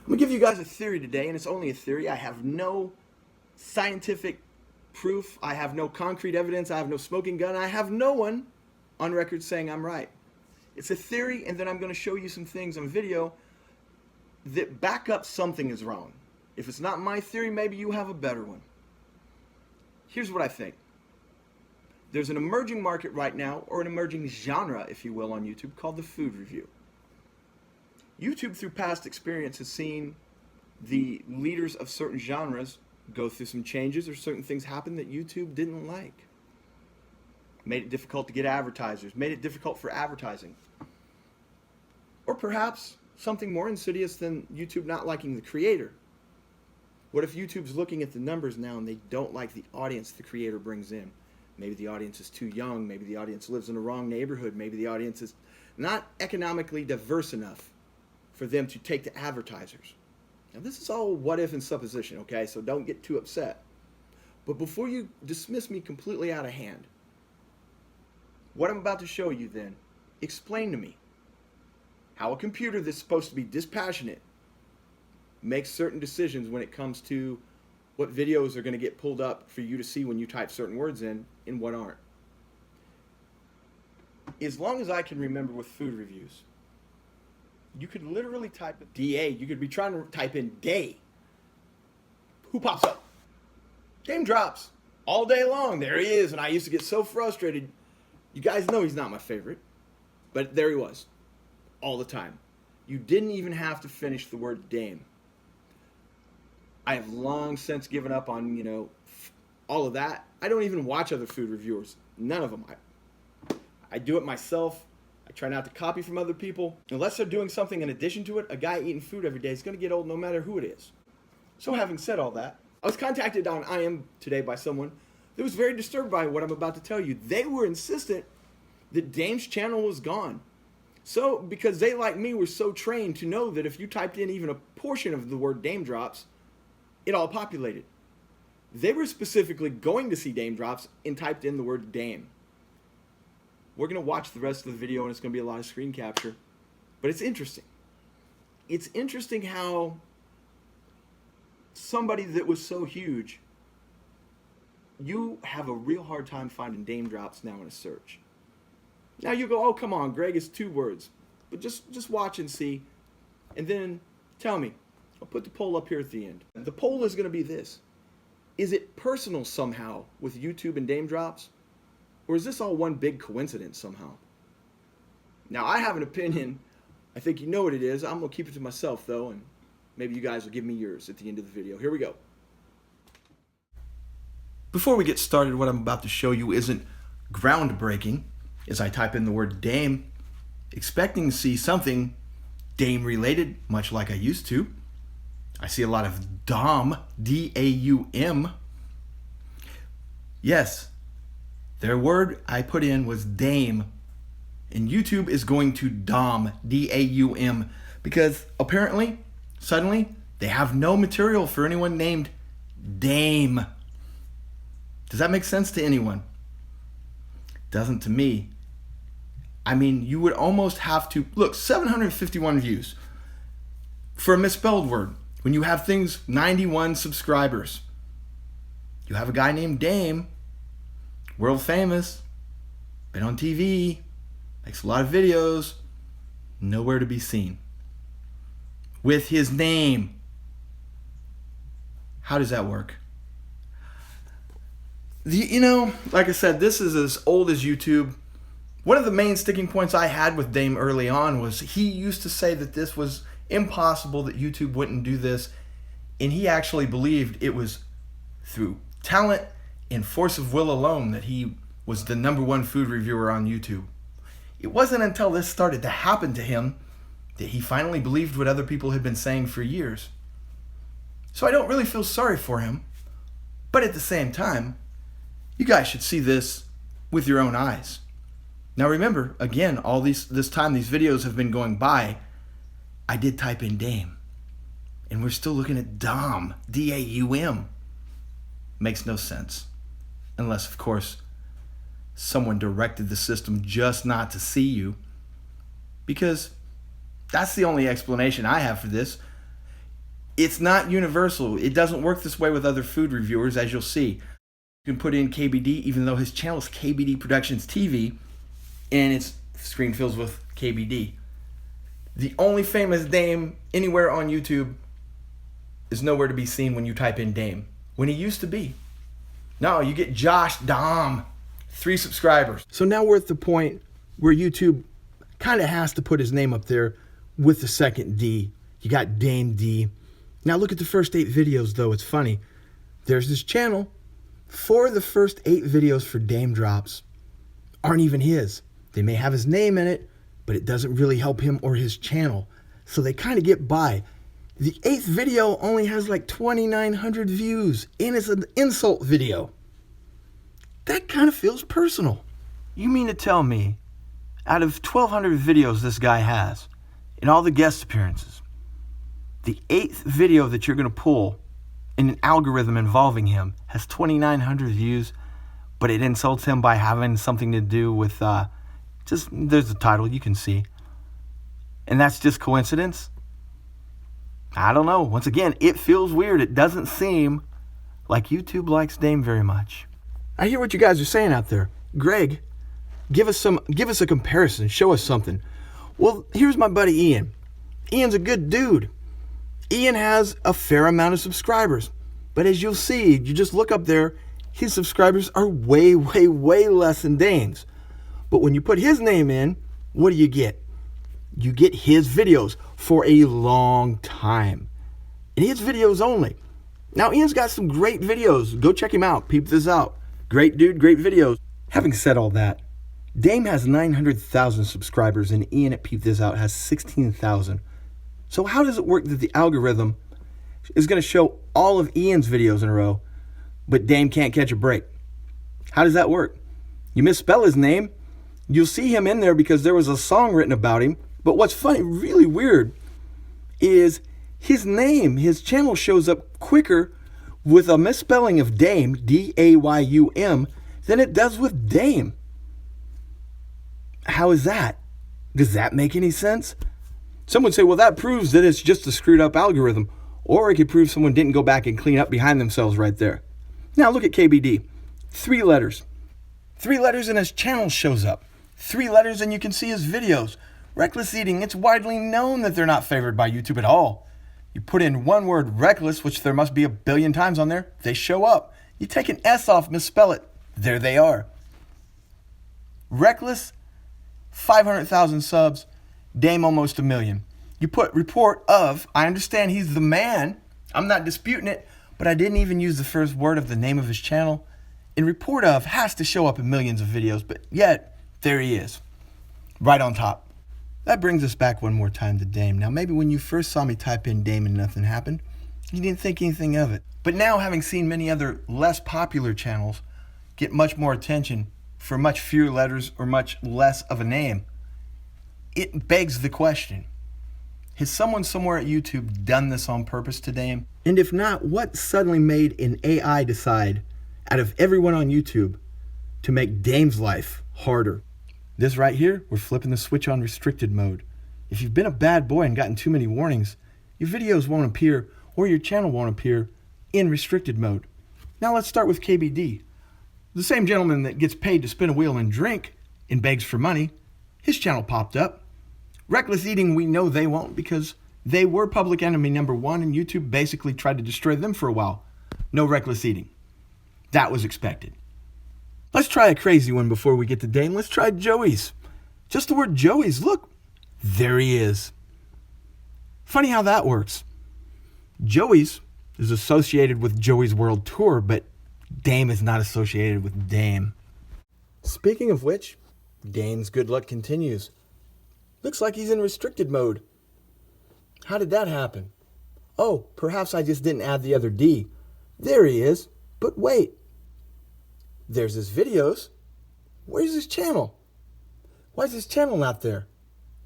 I'm gonna give you guys a theory today, and it's only a theory. I have no scientific proof. I have no concrete evidence. I have no smoking gun. I have no one on record saying I'm right. It's a theory, and then I'm gonna show you some things on video that back up something is wrong. If it's not my theory, maybe you have a better one. Here's what I think. There's an emerging market right now, or an emerging genre, if you will, on YouTube called the food review. YouTube, through past experience, has seen the leaders of certain genres go through some changes, or certain things happen that YouTube didn't like. Made it difficult to get advertisers, made it difficult for advertising. Or perhaps something more insidious than YouTube not liking the creator. What if YouTube's looking at the numbers now and they don't like the audience the creator brings in? Maybe the audience is too young, maybe the audience lives in the wrong neighborhood, maybe the audience is not economically diverse enough for them to take to advertisers. Now this is all what if and supposition, okay? So don't get too upset. But before you dismiss me completely out of hand, what I'm about to show you then, explain to me how a computer that's supposed to be dispassionate makes certain decisions when it comes to what videos are going to get pulled up for you to see when you type certain words in and what aren't. As long as I can remember with food reviews, you could literally type DA. You could be trying to type in day. Who pops up? Daymdrops. All day long. There he is. And I used to get so frustrated. You guys know he's not my favorite. But there he was. All the time. You didn't even have to finish the word Daym. I have long since given up on, all of that. I don't even watch other food reviewers. None of them. I do it myself. I try not to copy from other people. Unless they're doing something in addition to it, a guy eating food every day is going to get old no matter who it is. So having said all that, I was contacted on IM today by someone that was very disturbed by what I'm about to tell you. They were insistent that Daym's channel was gone. So, because they, like me, were so trained to know that if you typed in even a portion of the word Daymdrops, it all populated. They were specifically going to see Daymdrops and typed in the word Daym. We're going to watch the rest of the video, and it's going to be a lot of screen capture. But it's interesting. It's interesting how somebody that was so huge, you have a real hard time finding Daymdrops now in a search. Now you go, oh, come on, Greg, it's 2 words. But just watch and see. And then tell me. I'll put the poll up here at the end. The poll is going to be this. Is it personal somehow with YouTube and Daymdrops? Or is this all one big coincidence somehow? Now, I have an opinion. I think you know what it is. I'm going to keep it to myself, though, and maybe you guys will give me yours at the end of the video. Here we go. Before we get started, what I'm about to show you isn't groundbreaking. As I type in the word Daym, expecting to see something Daym-related, much like I used to. I see a lot of DAUM, D-A-U-M. Yes. Their word I put in was Daym, and YouTube is going to DAUM, D-A-U-M, because apparently, suddenly, they have no material for anyone named Daym. Does that make sense to anyone? Doesn't to me. I mean, you would almost have to, look, 751 views for a misspelled word. When you have things, 91 subscribers. You have a guy named Daym, world famous, been on TV, makes a lot of videos, nowhere to be seen. With his name. How does that work? Like I said, this is as old as YouTube. One of the main sticking points I had with Daym early on was he used to say that this was impossible, that YouTube wouldn't do this, and he actually believed it was through talent and force of will alone that he was the #1 food reviewer on YouTube. It wasn't until this started to happen to him that he finally believed what other people had been saying for years. So I don't really feel sorry for him, but at the same time, you guys should see this with your own eyes. Now remember, again, all this time these videos have been going by, I did type in Daym, and we're still looking at DAUM, D-A-U-M. Makes no sense, unless, of course, someone directed the system just not to see you, because that's the only explanation I have for this. It's not universal. It doesn't work this way with other food reviewers, as you'll see. You can put in KBD, even though his channel is KBD Productions TV, and its screen fills with KBD. The only famous Daym anywhere on YouTube is nowhere to be seen when you type in Daym, when he used to be. No, you get Josh Dom, 3 subscribers. So now we're at the point where YouTube kind of has to put his name up there with the second D. You got Daym D. Now look at the first 8 videos though, it's funny. There's this channel. 4 of the first 8 videos for daymdrops aren't even his. They may have his name in it, but it doesn't really help him or his channel. So they kind of get by. The 8th video only has like 2,900 views, and it's an insult video. That kind of feels personal. You mean to tell me, out of 1,200 videos this guy has, and all the guest appearances, the 8th video that you're going to pull in an algorithm involving him has 2,900 views, but it insults him by having something to do with, there's the title, you can see. And that's just coincidence? I don't know. Once again, it feels weird. It doesn't seem like YouTube likes Daym very much. I hear what you guys are saying out there. Greg, give us a comparison. Show us something. Well, here's my buddy Ian. Ian's a good dude. Ian has a fair amount of subscribers. But as you'll see, you just look up there, his subscribers are way, way, way less than Daym's. But when you put his name in, what do you get? You get his videos for a long time. And his videos only. Now, Ian's got some great videos. Go check him out. Peep this out. Great dude, great videos. Having said all that, Daym has 900,000 subscribers and Ian at Peep This Out has 16,000. So how does it work that the algorithm is going to show all of Ian's videos in a row, but Daym can't catch a break? How does that work? You misspell his name, you'll see him in there because there was a song written about him. But what's funny, really weird, is his name, his channel shows up quicker with a misspelling of Daym, D-A-Y-U-M, than it does with Daym. How is that? Does that make any sense? Some would say, well, that proves that it's just a screwed up algorithm. Or it could prove someone didn't go back and clean up behind themselves right there. Now look at KBD. 3 letters. 3 letters and his channel shows up. 3 letters and you can see his videos. Reckless eating, it's widely known that they're not favored by YouTube at all. You put in one word, reckless, which there must be a billion times on there, they show up. You take an S off, misspell it, there they are. Reckless, 500,000 subs, Daym almost 1 million. You put report of, I understand he's the man, I'm not disputing it, but I didn't even use the first word of the name of his channel. And report of has to show up in millions of videos, but yet, there he is, right on top. That brings us back one more time to Daym. Now, maybe when you first saw me type in Daym and nothing happened, you didn't think anything of it. But now, having seen many other less popular channels get much more attention for much fewer letters or much less of a name, it begs the question, has someone somewhere at YouTube done this on purpose to Daym? And if not, what suddenly made an AI decide, out of everyone on YouTube, to make Daym's life harder? This right here, we're flipping the switch on restricted mode. If you've been a bad boy and gotten too many warnings, your videos won't appear or your channel won't appear in restricted mode. Now let's start with KBD. The same gentleman that gets paid to spin a wheel and drink and begs for money, his channel popped up. Reckless eating, we know they won't because they were public enemy #1 and YouTube basically tried to destroy them for a while. No reckless eating. That was expected. Let's try a crazy one before we get to Daym. Let's try Joey's. Just the word Joey's. Look, there he is. Funny how that works. Joey's is associated with Joey's World Tour, but Daym is not associated with Daym. Speaking of which, Daym's good luck continues. Looks like he's in restricted mode. How did that happen? Oh, perhaps I just didn't add the other D. There he is. But wait. There's his videos. Where's his channel? Why is his channel not there?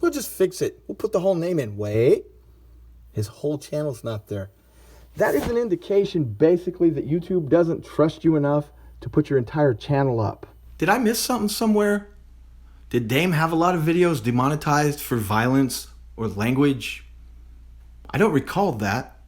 We'll just fix it. We'll put the whole name in. Wait. His whole channel's not there. That is an indication basically that YouTube doesn't trust you enough to put your entire channel up. Did I miss something somewhere? Did Daym have a lot of videos demonetized for violence or language? I don't recall that.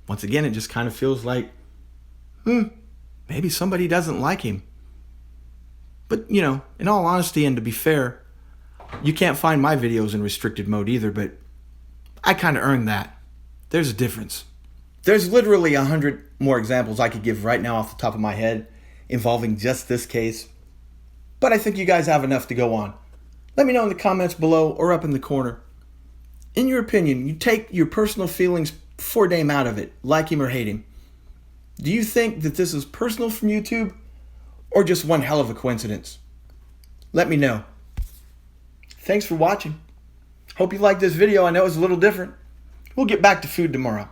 Once again, it just kind of feels like, maybe somebody doesn't like him. But, you know, in all honesty and to be fair, you can't find my videos in restricted mode either, but I kind of earned that. There's a difference. There's literally 100 more examples I could give right now off the top of my head involving just this case. But I think you guys have enough to go on. Let me know in the comments below or up in the corner. In your opinion, you take your personal feelings for Daym out of it, like him or hate him. Do you think that this is personal from YouTube or just one hell of a coincidence? Let me know. Thanks for watching. Hope you liked this video. I know it's a little different. We'll get back to food tomorrow.